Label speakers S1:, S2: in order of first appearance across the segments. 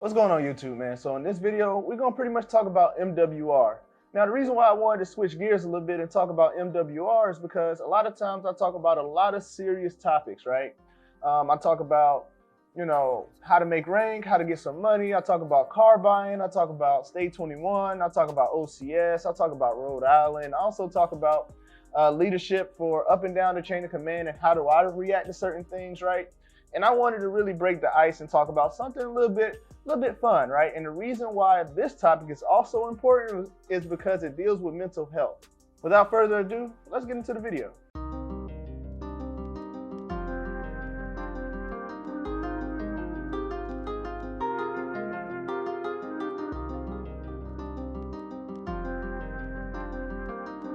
S1: What's going on YouTube, man? So in this video, we're going to pretty much talk about MWR. Now, the reason why I wanted to switch gears a little bit and talk about MWR is because a lot of times I talk about a lot of serious topics, right? I talk about, how to make rank, how to get some money. I talk about car buying. I talk about State 21. I talk about OCS. I talk about Rhode Island. I also talk about leadership for up and down the chain of command and how do I react to certain things, right? And I wanted to really break the ice and talk about something a little bit fun, right? And the reason why this topic is also important is because it deals with mental health. Without further ado, let's get into the video.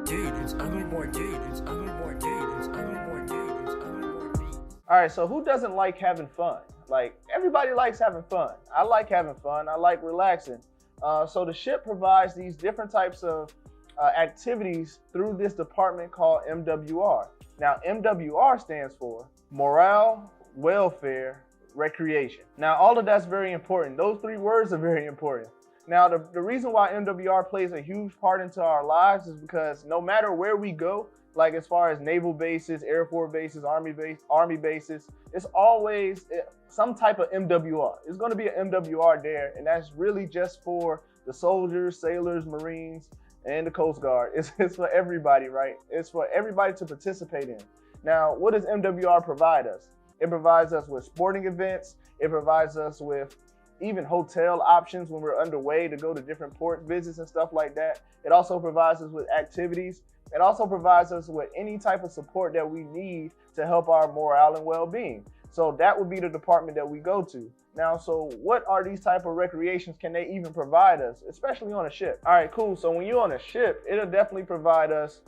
S2: Dude, it's ugly more dude, it's ugly more dude, it's ugly more dude, it's ugly more beats.
S1: All right, so who doesn't like having fun? Like, everybody likes having fun. I like having fun. I like relaxing. So the ship provides these different types of activities through this department called MWR. Now, MWR stands for Morale, Welfare, Recreation. Now, all of that's very important. Those three words are very important. Now, the reason why MWR plays a huge part into our lives is because no matter where we go, like as far as naval bases, Air Force bases, Army bases, it's always some type of MWR. It's going to be an MWR there, and that's really just for the soldiers, sailors, Marines, and the Coast Guard. It's for everybody, right? It's for everybody to participate in. Now, what does MWR provide us? It provides us with sporting events. It provides us with even hotel options when we're underway to go to different port visits and stuff like that. It also provides us with activities. It also provides us with any type of support that we need to help our morale and well-being. So that would be the department that we go to. Now, so what are these type of recreations can they even provide us, especially on a ship? All right, cool. So when you're on a ship, it'll definitely provide us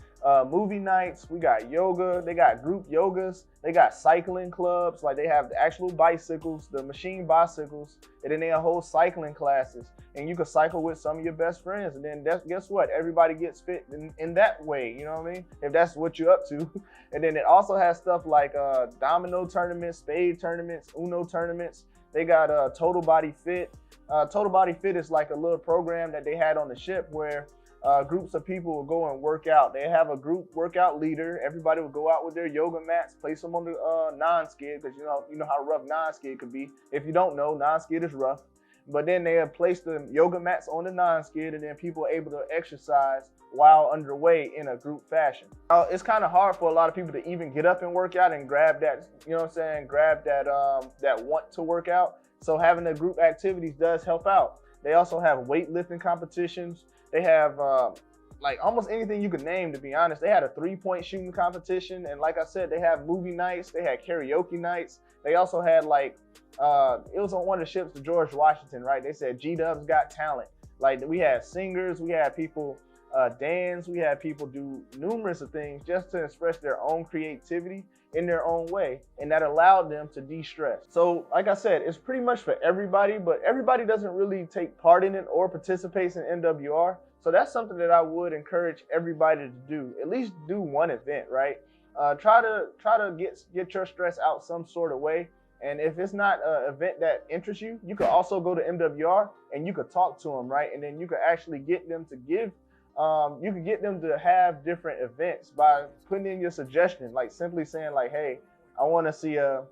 S1: movie nights. We got yoga. They got group yogas. They got cycling clubs. Like they have the actual bicycles, the machine bicycles, and then they have whole cycling classes. And you can cycle with some of your best friends. And then guess what? Everybody gets fit in that way. You know what I mean? If that's what you're up to. And then it also has stuff like domino tournaments, spade tournaments, Uno tournaments. They got Total Body Fit. Total Body Fit is like a little program that they had on the ship where groups of people will go and work out. They have a group workout leader. Everybody will go out with their yoga mats, place them on the non-skid, because you know how rough non-skid could be. If you don't know, non-skid is rough. But then they have placed the yoga mats on the non-skid, and then people are able to exercise while underway in a group fashion. Now, it's kind of hard for a lot of people to even get up and work out and grab that, grab that that want to work out. So having the group activities does help out. They also have weightlifting competitions. They have like almost anything you could name, to be honest. They had a 3-point shooting competition, and like I said, they have movie nights. They had karaoke nights. They also had like it was on one of the ships to George Washington, right? They said G-Dub's Got Talent. Like we had singers, we had people dance, we had people do numerous of things just to express their own creativity in their own way, and that allowed them to de-stress. So like I said, it's pretty much for everybody, but everybody doesn't really take part in it or participates in MWR. So that's something that I would encourage everybody to do. At least do one event, right? Try to get your stress out some sort of way. And if it's not an event that interests you, you could also go to MWR and you could talk to them, right? And then you could actually get them to give, you can get them to have different events by putting in your suggestion, like simply saying like, hey, I want to see a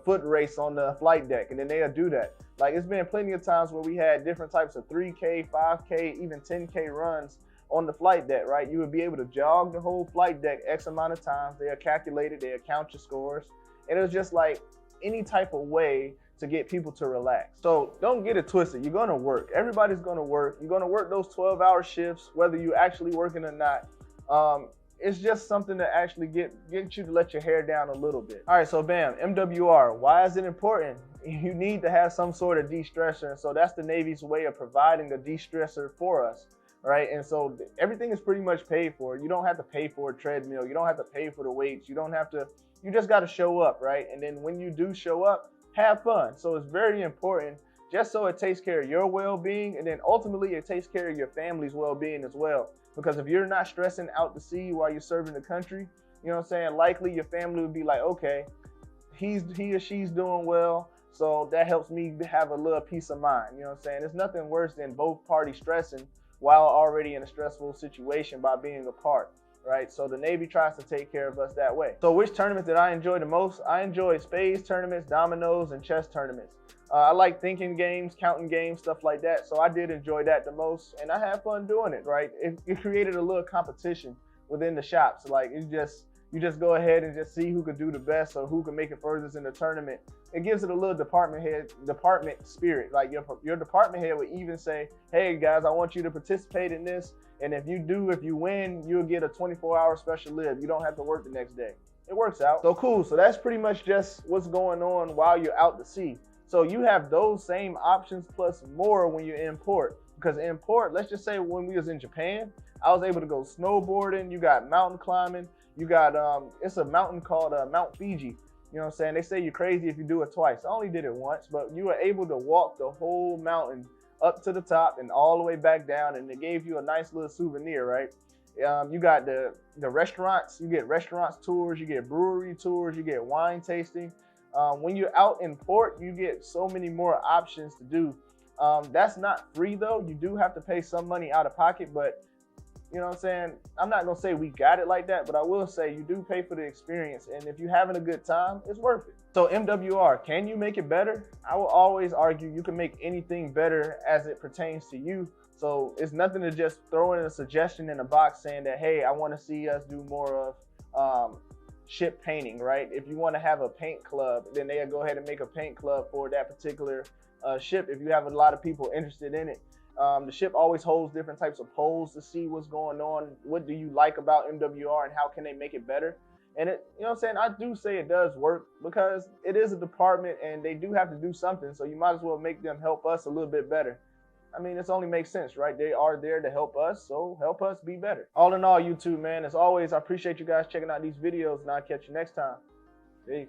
S1: foot race on the flight deck, and then they'll do that. Like it's been plenty of times where we had different types of 3K, 5K, even 10K runs on the flight deck, right? You would be able to jog the whole flight deck X amount of times. They'll calculate it, they'll count your scores. And it was just like any type of way to get people to relax. So don't get it twisted. You're gonna work. Everybody's gonna work. You're gonna work those 12-hour shifts, whether you're actually working or not. It's just something to actually get you to let your hair down a little bit. All right, so bam, MWR. Why is it important? You need to have some sort of de-stressor. And so that's the Navy's way of providing a de-stressor for us, right? And so everything is pretty much paid for. You don't have to pay for a treadmill. You don't have to pay for the weights. You don't have to, you just got to show up, right? And then when you do show up, have fun. So it's very important, just so it takes care of your well-being, and then ultimately it takes care of your family's well-being as well. Because if you're not stressing out to sea while you're serving the country, you know what I'm saying, likely your family would be like, okay, he or she's doing well, So that helps me have a little peace of mind. You know what I'm saying? There's nothing worse than both parties stressing while already in a stressful situation by being apart, right? So the Navy tries to take care of us that way. So which tournament did I enjoy the most? I enjoy spades tournaments, dominoes, and chess tournaments. I like thinking games, counting games, stuff like that. So I did enjoy that the most, and I had fun doing it, right? It created a little competition within the shops. Like you just go ahead and just see who could do the best or who can make it furthest in the tournament. It gives it a little department spirit. Like your department head would even say, hey guys, I want you to participate in this. And if you win, you'll get a 24-hour special live. You don't have to work the next day. It works out. So cool. So that's pretty much just what's going on while you're out to sea. So you have those same options plus more when you import. Because import, let's just say when we was in Japan, I was able to go snowboarding. You got mountain climbing. You got, it's a mountain called Mount Fiji. You know what I'm saying? They say you're crazy if you do it twice. I only did it once, but you were able to walk the whole mountain up to the top and all the way back down, and it gave you a nice little souvenir, right? You got the restaurants. You get restaurants tours. You get brewery tours. You get wine tasting. When you're out in port, you get so many more options to do. That's not free though. You do have to pay some money out of pocket, but you know what I'm saying? I'm not gonna say we got it like that, but I will say you do pay for the experience. And if you're having a good time, it's worth it. So MWR, can you make it better? I will always argue you can make anything better as it pertains to you. So it's nothing to just throw in a suggestion in a box saying that, hey, I wanna see us do more of ship painting, right? If you wanna have a paint club, then they'll go ahead and make a paint club for that particular ship if you have a lot of people interested in it. The ship always holds different types of polls to see what's going on. What do you like about MWR and how can they make it better? And it, you know what I'm saying? I do say it does work because it is a department and they do have to do something. So you might as well make them help us a little bit better. I mean, this only makes sense, right? They are there to help us, so help us be better. All in all, YouTube, man, as always, I appreciate you guys checking out these videos, and I'll catch you next time. Peace.